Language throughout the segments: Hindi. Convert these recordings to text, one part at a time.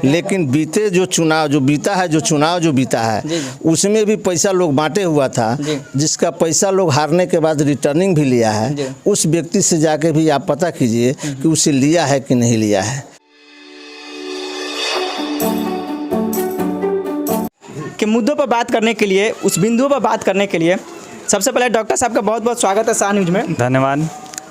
लेकिन बीते जो चुनाव जो बीता है उसमें भी पैसा लोग बांटे हुआ था, जिसका पैसा लोग हारने के बाद रिटर्निंग भी लिया है। उस व्यक्ति से जाके भी आप पता कीजिए कि उसे लिया है कि नहीं लिया है। के मुद्दों पर बात करने के लिए, उस बिंदुओं पर बात करने के लिए सबसे पहले डॉक्टर साहब का बहुत बहुत स्वागत है शाह न्यूज़ में। धन्यवाद।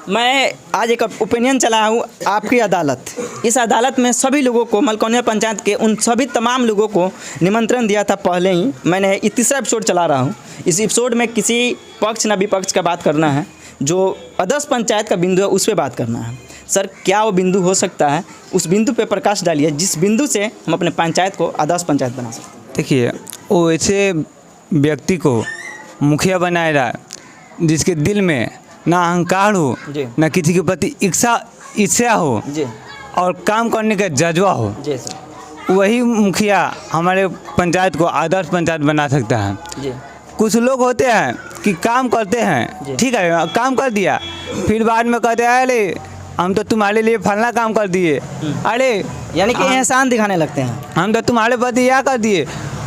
मैं आज एक ओपिनियन चलाया हूँ, आपकी अदालत। इस अदालत में सभी लोगों को, मलकोनिया पंचायत के उन सभी तमाम लोगों को निमंत्रण दिया था पहले ही। मैंने तीसरा एपिसोड चला रहा हूँ। इस एपिसोड में किसी पक्ष न विपक्ष का बात करना है, जो आदर्श पंचायत का बिंदु है उस पर बात करना है। सर, क्या वो बिंदु हो सकता है, उस बिंदु पे प्रकाश डालिए जिस बिंदु से हम अपने पंचायत को आदर्श पंचायत बना सकते हैं। देखिए, वो ऐसे व्यक्ति को मुखिया बनाएगा जिसके दिल में ना अहंकार हो, ना किसी के प्रति ईर्ष्या हो और काम करने का जज्बा हो। जी सर। वही मुखिया हमारे पंचायत को आदर्श पंचायत बना सकता है। जी। कुछ लोग होते हैं कि काम करते हैं, ठीक है, काम कर दिया, फिर बाद में कहते हैं अरे हम तो तुम्हारे लिए फलना काम कर दिए, अरे यानी कि एहसान दिखाने लगते हैं, हम तो तुम्हारे प्रति यह कर दिए।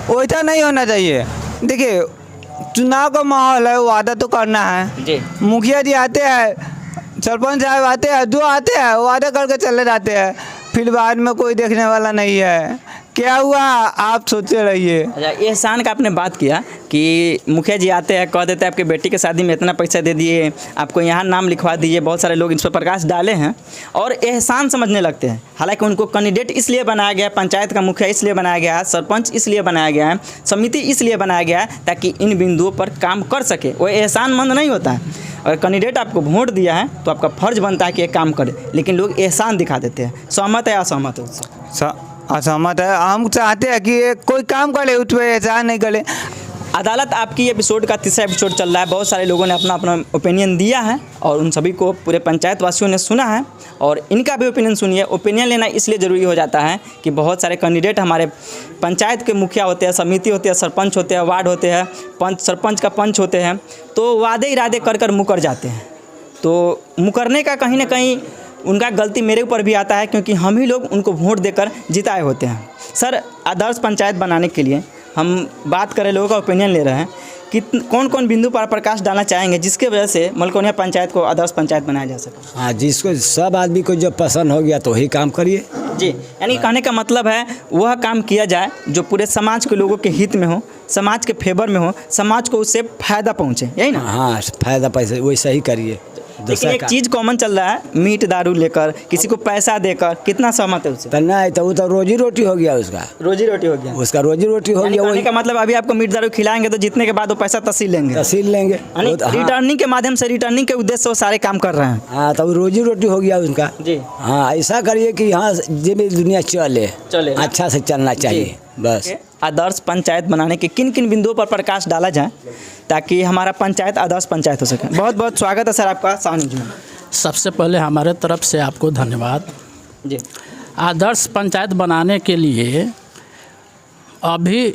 वैसा नहीं होना चाहिए। देखिए, चुनाव का माहौल है, वादा तो करना है। जी। मुखिया जी आते हैं, सरपंच साहब आते हैं, जो आते हैं वादा करके चले जाते हैं, फिर बाद में कोई देखने वाला नहीं है। क्या हुआ आप सोचे रहिए। अच्छा, एहसान का आपने बात किया कि मुखिया जी आते हैं, कह देते हैं आपके बेटी के शादी में इतना पैसा दे दिए, आपको यहाँ नाम लिखवा दिए। बहुत सारे लोग इस पर प्रकाश डाले हैं और एहसान समझने लगते हैं। हालांकि उनको कैंडिडेट इसलिए बनाया गया, पंचायत का मुखिया इसलिए बनाया गया है, सरपंच इसलिए बनाया गया है, समिति इसलिए बनाया गया है ताकि इन बिंदुओं पर काम कर सके। वो एहसानमंद नहीं होता है। अगर कैंडिडेट आपको वोट दिया है तो आपका फर्ज बनता है कि ये काम करे, लेकिन लोग एहसान दिखा देते हैं। सहमत है या असहमत है उससे? असहमत है। हम चाहते हैं कि कोई काम करे, उस पर एहसान नहीं करे। अदालत आपकी एपिसोड का तीसरा एपिसोड चल रहा है। बहुत सारे लोगों ने अपना अपना ओपिनियन दिया है और उन सभी को पूरे पंचायत वासियों ने सुना है और इनका भी ओपिनियन सुनिए। ओपिनियन लेना इसलिए ज़रूरी हो जाता है कि बहुत सारे कैंडिडेट हमारे पंचायत के मुखिया होते हैं, समिति होती है, सरपंच होते हैं, वार्ड होते हैं, पंच, सरपंच का पंच होते हैं, तो वादे इरादे कर कर मुकर जाते हैं। तो मुकरने का कहीं ना कहीं उनका गलती मेरे ऊपर भी आता है, क्योंकि हम ही लोग उनको वोट देकर जिताए होते हैं। सर, आदर्श पंचायत बनाने के लिए हम बात करें, लोगों का ओपिनियन ले रहे हैं कि कौन कौन बिंदु पर प्रकाश डालना चाहेंगे जिसके वजह से मलकोनिया पंचायत को आदर्श पंचायत बनाया जा सके। हाँ, जिसको सब आदमी को जब पसंद हो गया तो वही काम करिए। जी, यानी कहने का मतलब है वह काम किया जाए जो पूरे समाज के लोगों के हित में हो, समाज के फेवर में हो, समाज को उससे फ़ायदा पहुँचे, यही ना? हाँ, फायदा पैसा वैसा ही करिए। लेकिन एक चीज़ कॉमन चल रहा है, मीट दारू लेकर, किसी को पैसा देकर। कितना सहमत है उससे? तो नहीं, तो वो तो रोजी रोटी हो गया उसका। रोजी रोटी हो गया, उसका रोजी रोटी हो गया। कहने का मतलब अभी आपको मीट दारू खिलाएंगे तो जीतने के बाद वो पैसा तहसील लेंगे। रिटर्निंग के माध्यम से, रिटर्निंग के उद्देश्य से वो सारे काम कर रहे हैं। हाँ, तो रोजी रोटी हो गया उनका। जी हाँ, ऐसा करिए कि यहाँ जब दुनिया चले अच्छा से चलना चाहिए बस। आदर्श पंचायत बनाने के किन किन बिंदुओं पर प्रकाश डाला जाए ताकि हमारा पंचायत आदर्श पंचायत हो सके। बहुत बहुत स्वागत है सर आपका शाह न्यूज़ में। सबसे पहले हमारे तरफ से आपको धन्यवाद। जी। आदर्श पंचायत बनाने के लिए अभी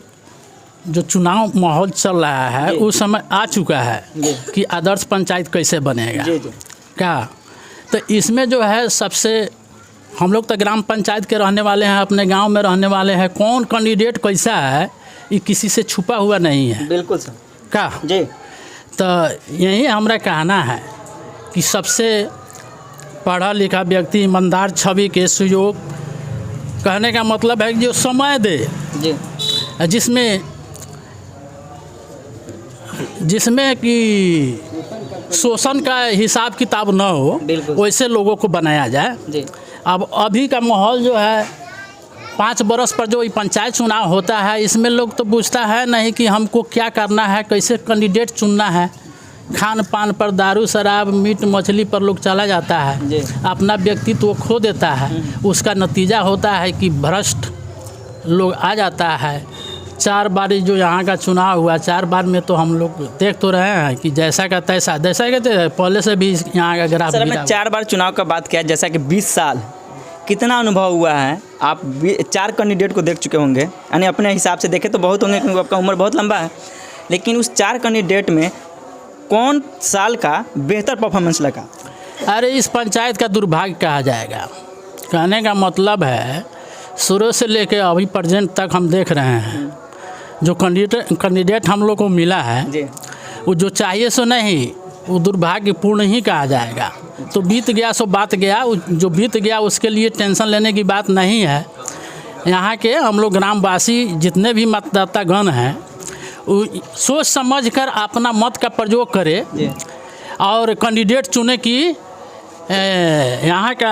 जो चुनाव माहौल चल रहा है उस समय आ चुका है कि आदर्श पंचायत कैसे बनेगा। जी जी। क्या तो इसमें जो है सबसे, हम लोग तो ग्राम पंचायत के रहने वाले हैं, अपने गांव में रहने वाले हैं। कौन कैंडिडेट कैसा है ये किसी से छुपा हुआ नहीं है। बिल्कुल सर। क्या जी। तो यही हमारा कहना है कि सबसे पढ़ा लिखा व्यक्ति, ईमानदार छवि के सुयोग, कहने का मतलब है कि जो समय दे, जी, जिसमें कि शोषण का हिसाब किताब न हो, वैसे लोगों को बनाया जाए। जी। अब अभी का माहौल जो है, 5 बरस पर जो पंचायत चुनाव होता है, इसमें लोग तो पूछता है नहीं कि हमको क्या करना है, कैसे कैंडिडेट चुनना है। खान पान पर, दारू शराब, मीट मछली पर लोग चला जाता है, अपना व्यक्तित्व खो देता है। उसका नतीजा होता है कि भ्रष्ट लोग आ जाता है। 4 बार जो यहाँ का चुनाव हुआ, 4 बार में तो हम लोग देख तो रहे हैं कि जैसा का तैसा, जैसा कहते पहले से भी यहाँ का ग्राफ। सर, हमने 4 बार चुनाव का बात किया, जैसा कि 20 साल, कितना अनुभव हुआ है? आप 4 कैंडिडेट को देख चुके होंगे, यानी अपने हिसाब से देखें तो बहुत होंगे क्योंकि आपका उम्र बहुत लंबा है। लेकिन उस 4 कैंडिडेट में कौन साल का बेहतर परफॉर्मेंस लगा? अरे इस पंचायत का दुर्भाग्य कहा जाएगा। कहने का मतलब है शुरू से लेके अभी प्रेजेंट तक हम देख रहे हैं जो कैंडिडेट हम लोग को मिला है वो जो चाहिए सो नहीं, वो दुर्भाग्यपूर्ण ही कहा जाएगा। तो बीत गया सो बात गया, जो बीत गया उसके लिए टेंशन लेने की बात नहीं है। यहाँ के हम लोग ग्रामवासी जितने भी मतदातागण हैं वो सोच समझ कर अपना मत का प्रयोग करें और कैंडिडेट चुने कि यहाँ का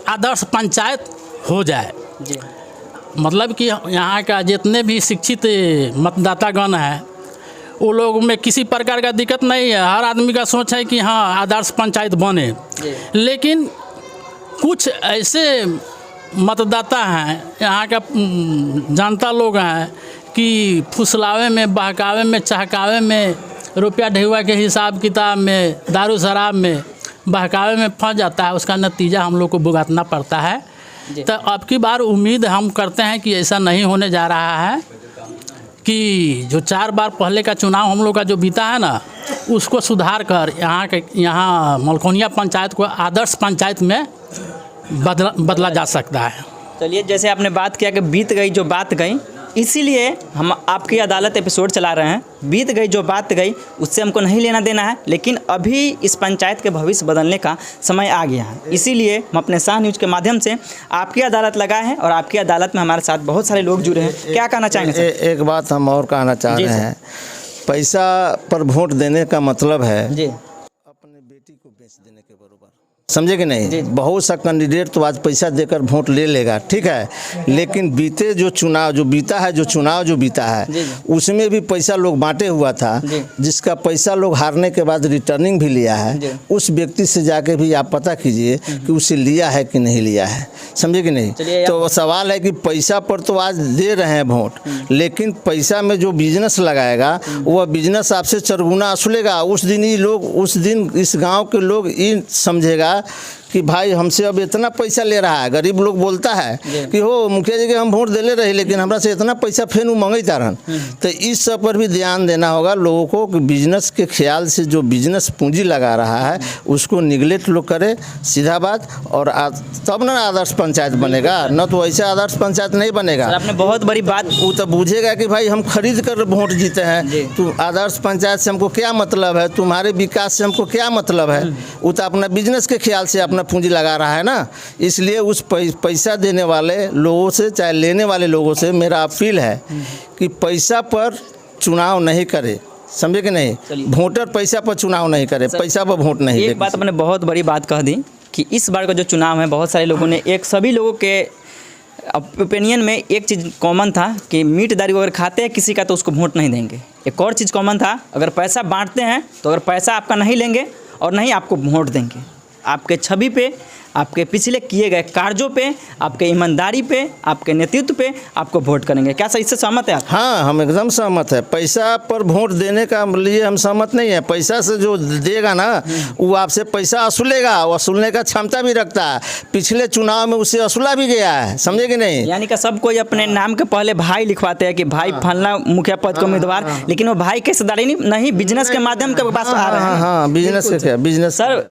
आदर्श पंचायत हो जाए। मतलब कि यहाँ का जितने भी शिक्षित मतदातागण हैं वो लोगों में किसी प्रकार का दिक्कत नहीं है। हर आदमी का सोच है कि हाँ आदर्श पंचायत बने, लेकिन कुछ ऐसे मतदाता हैं, यहाँ का जनता लोग हैं कि फुसलावे में, बहकावे में, चहकावे में, रुपया ढेवा के हिसाब किताब में, दारू शराब में, बहकावे में फंस जाता है। उसका नतीजा हम लोग को भुगतना पड़ता है। तो अब की बार उम्मीद हम करते हैं कि ऐसा नहीं होने जा रहा है कि जो 4 बार पहले का चुनाव हम लोग का जो बीता है ना, उसको सुधार कर यहाँ मलकोनिया पंचायत को आदर्श पंचायत में बदला जा सकता है। चलिए, जैसे आपने बात किया कि बीत गई जो बात गई, इसीलिए हम आपकी अदालत एपिसोड चला रहे हैं। बीत गई जो बात गई उससे हमको नहीं लेना देना है, लेकिन अभी इस पंचायत के भविष्य बदलने का समय आ गया है। इसीलिए हम अपने शाह न्यूज़ के माध्यम से आपकी अदालत लगाए हैं और आपकी अदालत में हमारे साथ बहुत सारे लोग जुड़े हैं। क्या कहना चाहेंगे? एक बात हम और कहना चाह रहे हैं, पैसा पर वोट देने का मतलब है अपने बेटी को बेच देने के बराबर, समझे कि नहीं। बहुत सा कैंडिडेट तो आज पैसा देकर वोट ले लेगा, ठीक है, लेकिन बीते जो चुनाव जो बीता है उसमें भी पैसा लोग बांटे हुआ था, जिसका पैसा लोग हारने के बाद रिटर्निंग भी लिया है। उस व्यक्ति से जाके भी आप पता कीजिए कि उसे लिया है कि नहीं लिया है, समझे कि नहीं। तो सवाल है कि पैसा पर तो आज दे रहे हैं वोट, लेकिन पैसा में जो बिजनेस लगाएगा वह बिजनेस आपसे चरगुना असुलेगा। उस दिन इस गाँव के लोग ये समझेगा कि भाई हमसे अब इतना पैसा ले रहा है। गरीब लोग बोलता है कि हो मुखिया जी के हम वोट देले रहे, लेकिन हमरा से इतना पैसा फिर वो मंगई तारन। तो इस सब पर भी ध्यान देना होगा लोगों को कि बिजनेस के ख्याल से जो बिजनेस पूंजी लगा रहा है उसको निगलेक्ट लोग करे, सीधा बात, और तब ना आदर्श पंचायत बनेगा, न तो ऐसे आदर्श पंचायत नहीं बनेगा। आपने बहुत बड़ी बात, वो तो बूझेगा कि भाई हम खरीद कर वोट जीते हैं, तो आदर्श पंचायत से हमको क्या मतलब है, तुम्हारे विकास से हमको क्या मतलब है। वो तो अपना बिजनेस के ख्याल से अपना पूंजी लगा रहा है ना। इसलिए उस पैसा देने वाले लोगों से, चाहे लेने वाले लोगों से मेरा अपील है कि पैसा पर चुनाव नहीं करे, समझे कि नहीं। वोटर पैसा पर चुनाव नहीं करे, पैसा पर वोट नहीं। एक बात आपने बहुत बड़ी बात कह दी कि इस बार का जो चुनाव है, बहुत सारे लोगों ने, सभी लोगों के ओपिनियन में एक चीज़ कॉमन था कि मीट दारू अगर खाते हैं किसी का तो उसको वोट नहीं देंगे। एक और चीज़ कॉमन था, अगर पैसा बांटते हैं तो अगर पैसा आपका नहीं लेंगे और नहीं आपको वोट देंगे। आपके छवि पे, आपके पिछले किए गए कार्यों पे, आपके ईमानदारी पे, आपके नेतृत्व पे आपको वोट करेंगे। क्या सर इससे सहमत है आप? हाँ, हम एकदम सहमत है। पैसा पर वोट देने का लिए हम सहमत नहीं है। पैसा से जो देगा ना वो आपसे पैसा वसूलेगा, वसूलने का क्षमता भी रखता है। पिछले चुनाव में उसे वसूला भी गया है, समझे कि नहीं। यानी कि सब कोई अपने नाम के पहले भाई लिखवाते हैं कि भाई फलना मुखिया पद का उम्मीदवार, लेकिन वो भाई के हिस्सेदारी नहीं, बिजनेस के माध्यम के पास आ रहे हैं। हाँ, बिजनेस के क्या, बिजनेस सर